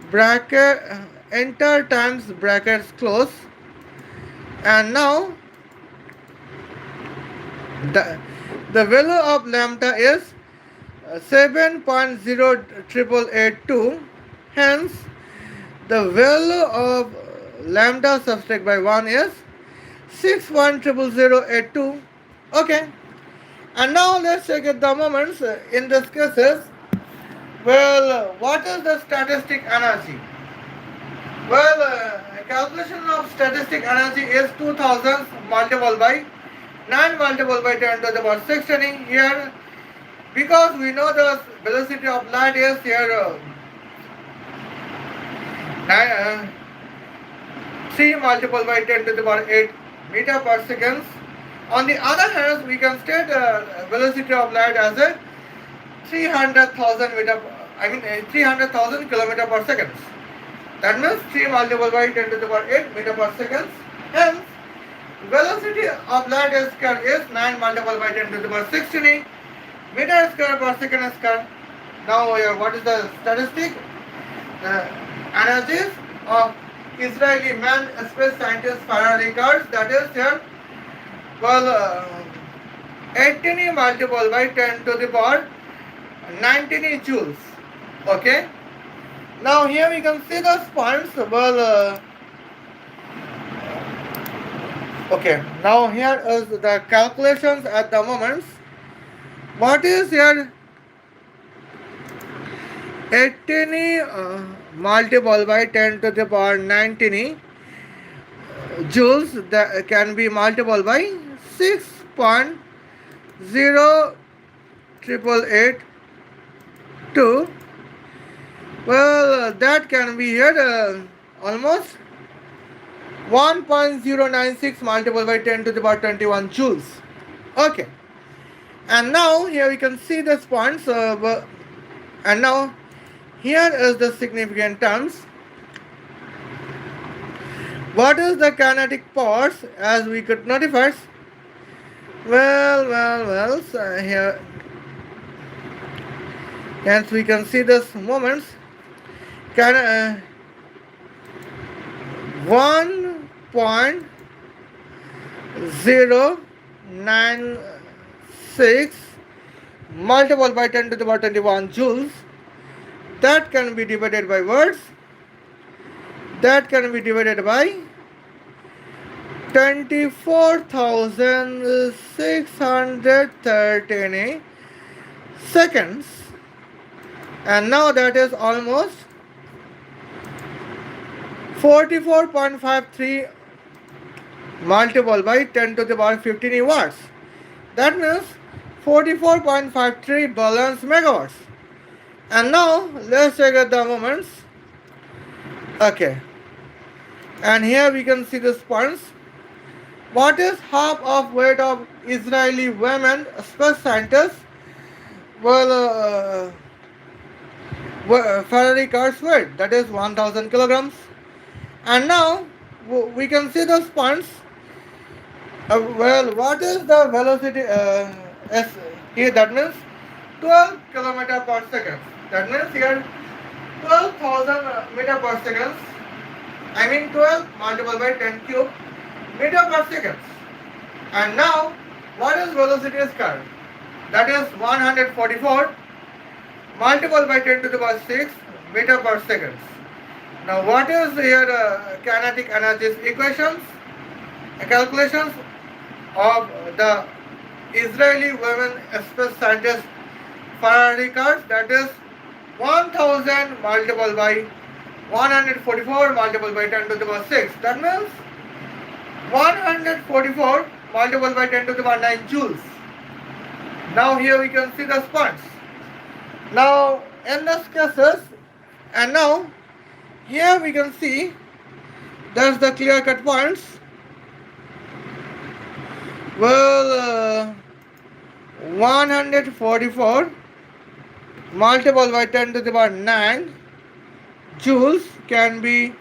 bracket enter times brackets close. And now the value of lambda is 7.08882. Hence the value of lambda subtract by 1 is 6.00082. Okay. And now let's check out the moments in this cases. Well, what is the statistic energy? Well, calculation of static energy is 2000 multiplied by 9 multiplied by 10 to the power 16. Here, because we know the velocity of light is here 3 multiplied by 10 to the power 8 meter per second. On the other hand, we can state velocity of light as a 300,000 meter, 300,000 kilometer per second. That means 3 multiplied by 10 to the power 8 meter per second. Hence, velocity of light square is 9 multiplied by 10 to the power 16 meter square per second square. Now, what is the statistic? Energies of Israeli man space scientist Farah records, that is here, well, 18 multiplied by 10 to the power 19 joules. Okay. Now here we can see the points. Well, okay. Now here is the calculations at the moment. What is here? 18 multiplied by 10 to the power 19 joules, that can be multiplied by 6.088882. Well, that can be here almost 1.096 multiplied by 10 to the power 21 joules. Okay. And now here we can see this points. And now here is the significant terms. What is the kinetic force as we could notify? Well, so here, hence we can see this moments. 1.096 multiplied by 10 to the power 21 joules. That can be divided by words. That can be divided by 24,613 seconds. And now that is almost 44.53 multiplied by 10 to the power 15 watts. That means 44.53 balance megawatts. And now let's check out the moments. Okay. And here we can see this points. What is half of weight of Israeli women space scientists? Well, Ferrari car's weight, that is 1000 kilograms. And now we can see those points. Well, what is the velocity? Here that means 12 kilometer per second. That means here 12,000 meter per second. 12 multiplied by 10 cube meter per second. And now, what is velocity square? That is 144 multiplied by 10 to the power 6 meter per second. Now, what is here kinetic energy equations? Calculations of the Israeli women space scientist Ferrari cars, that is 1000 multiplied by 144 multiplied by 10 to the power 6. That means 144 multiplied by 10 to the power 9 joules. Now here we can see the spots. Now in this cases, and now here we can see that's the clear cut points. Well, 144 multiplied by 10 to the power 9 joules can be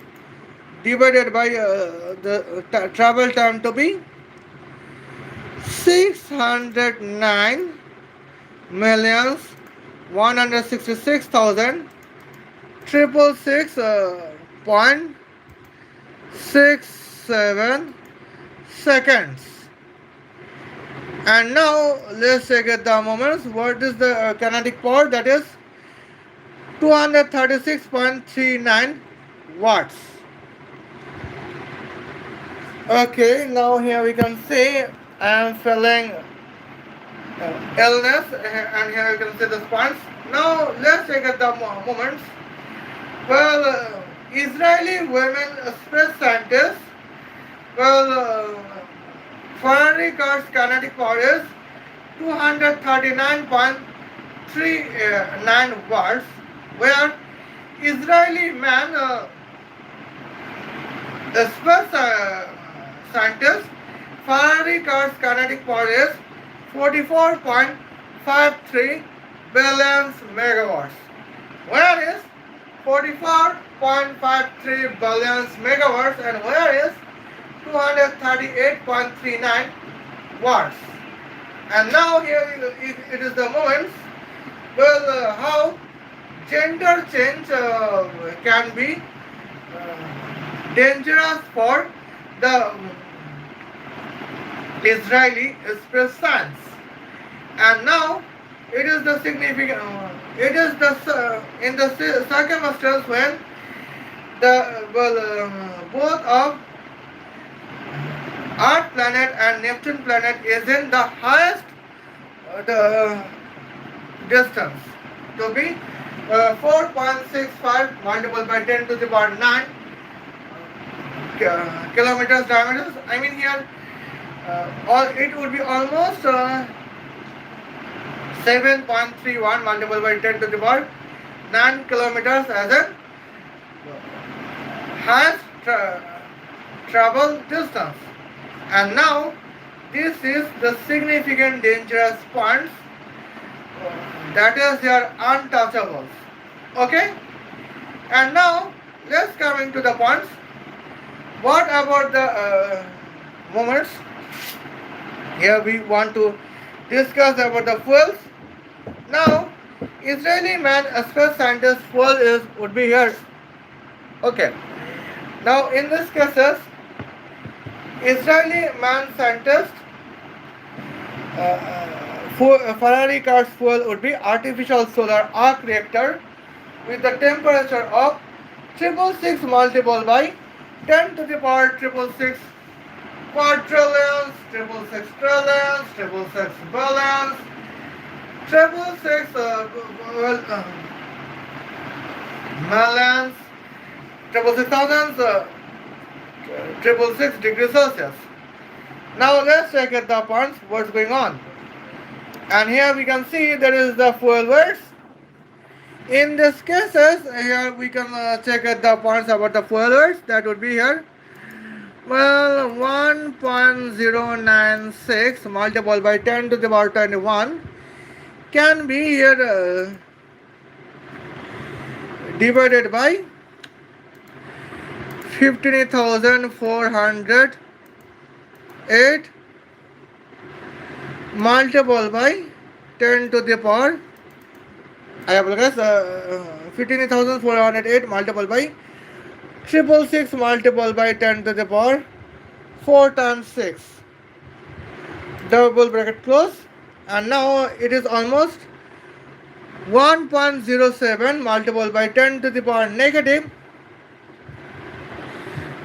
divided by the travel time to be 609 millions 166,000 point 67 seconds. And now let's check at the moments. What is the kinetic power? That is 236.39 watts. Okay, now here we can see I am feeling illness, and here you can see the points. Now let's check at the moments. Well, Israeli women space scientists, well, Ferrari car's kinetic power is 239.39 watts, where Israeli man space scientist Ferrari car's kinetic power is 44.53 billion megawatts. Where is 44.53 billion megawatts and where is 238.39 watts? And now here it is the moments, well, how gender change can be dangerous for the Israeli space science. And now it is the significant. It is the in the circumstances when the well both of Earth planet and Neptune planet is in the highest the distance to be 4.65 multiplied by 10 to the power 9 kilometers diameters. I mean here, or it would be almost 7.31 multiplied by 10 to the power 9 kilometers as a highest travel distance. And now this is the significant dangerous points, that is your untouchables. Okay? And now let's come into the points. What about the moments? Here we want to discuss about the fuels. Now, Israeli man space scientist fuel is would be here. Okay. Now in this cases, Israeli man scientist Ferrari car's fuel would be artificial solar arc reactor with the temperature of 666 multiplied by 10 to the power 666 quadrillions, 666 trillions, 666 billions, 666 millions, 666 thousands, 666 degrees Celsius. Now let's check at the points what's going on. And here we can see there is the fuel words. In this cases, here we can check at the points about the fuel words. That would be here. Well, 1.096 multiplied by 10 to the power 21 can be here divided by 15,408 multiplied by 10 to the power, I apologize, 15,408 multiplied by 666 multiplied by 10 to the power 4 times 6, double bracket close. And now it is almost 1.07 multiplied by 10 to the power negative,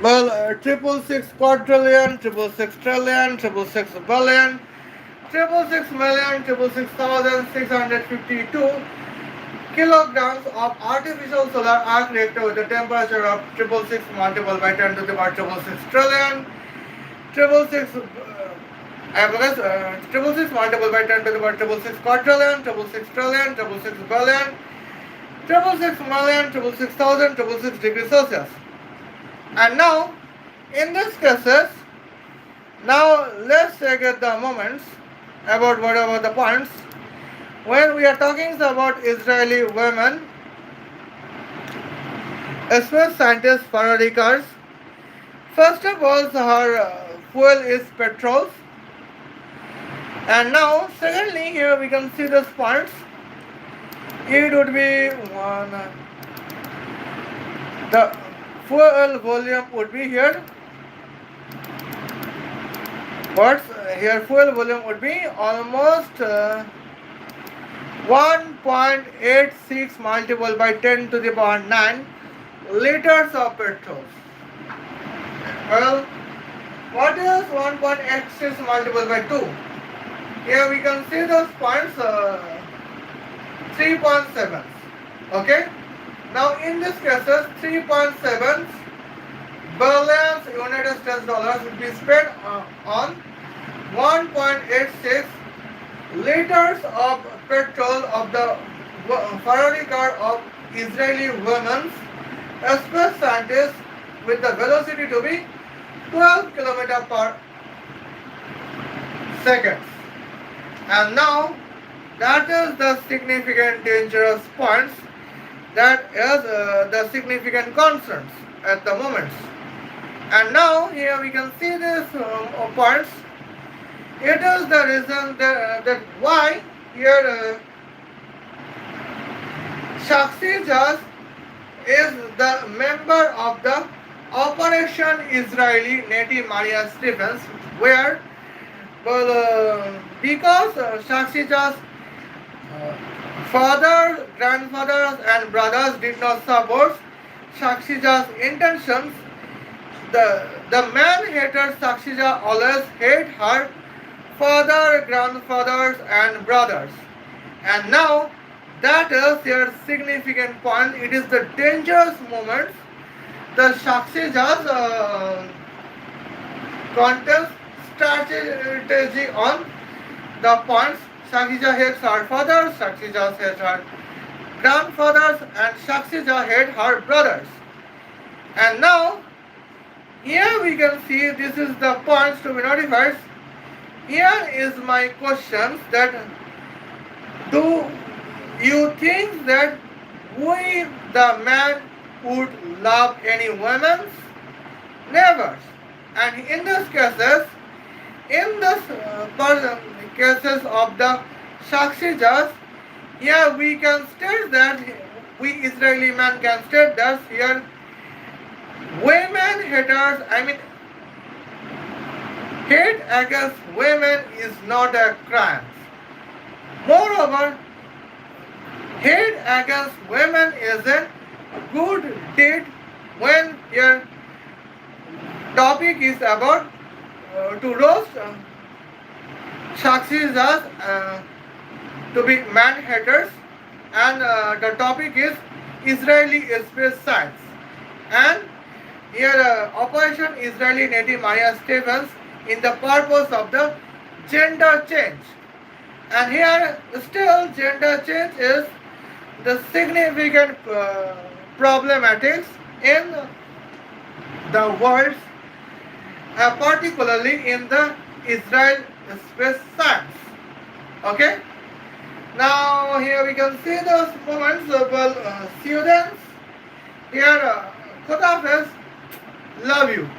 well, 666 quadrillion, 666 trillion, 666 billion, 666 million, 666,652 kilograms of artificial solar arc reactor with a temperature of 666 multiplied by 10 to the power 666 trillion, 666 666 multiplied by 10 to the power 666 quadrillion, 666 trillion, 666 billion, 666 million, 666,000, 666 degrees Celsius. And now, in this cases, now let's take at the moments about what about the points. When we are talking about Israeli women, space scientist Ferrari cars, first of all, her fuel is petrol. And now, secondly, here we can see the points. It would be one. The fuel volume would be here. But here fuel volume would be almost 1.86 multiplied by 10 to the power 9 liters of petrol. Well, what is 1.86 multiplied by 2? Here we can see those points 3.7. Okay? Now in this cases, 3.7 billion United States dollars would be spent on 1.86 liters of petrol of the Ferrari car of Israeli women's space scientists with the velocity to be 12 km per second. And now that is the significant dangerous points, that is the significant concerns at the moment. And now here we can see these points. It is the reason that why here Sakshi just is the member of the Operation Israeli Nettie Maria Stephens, where because Sakshi just father, grandfathers and brothers did not support Sakshija's intentions. The man hated Sakshija always hate her father, grandfathers and brothers. And now that is their significant point. It is the dangerous moments. The Sakshija's contest strategy on the points. Sakshija hates her father, Sakshija hates her grandfathers, and Sakshija hates her brothers. And now, here we can see this is the points to be notified. Here is my questions, that do you think that we, the man, would love any women? Never. And in these cases, in this cases of the Sakshijas, here we can state that we Israeli man can state that here women haters, hate against women is not a crime. Moreover, hate against women is a good deed when your topic is about to roast Sakshijas to be man haters, and the topic is Israeli space science. And here Operation Israeli Nettie Maria Stephens in the purpose of the gender change. And here still gender change is the significant problematics in the world, particularly in the Israel space science. Okay. Now here we can see those moments of students. Here Khudafez, love you.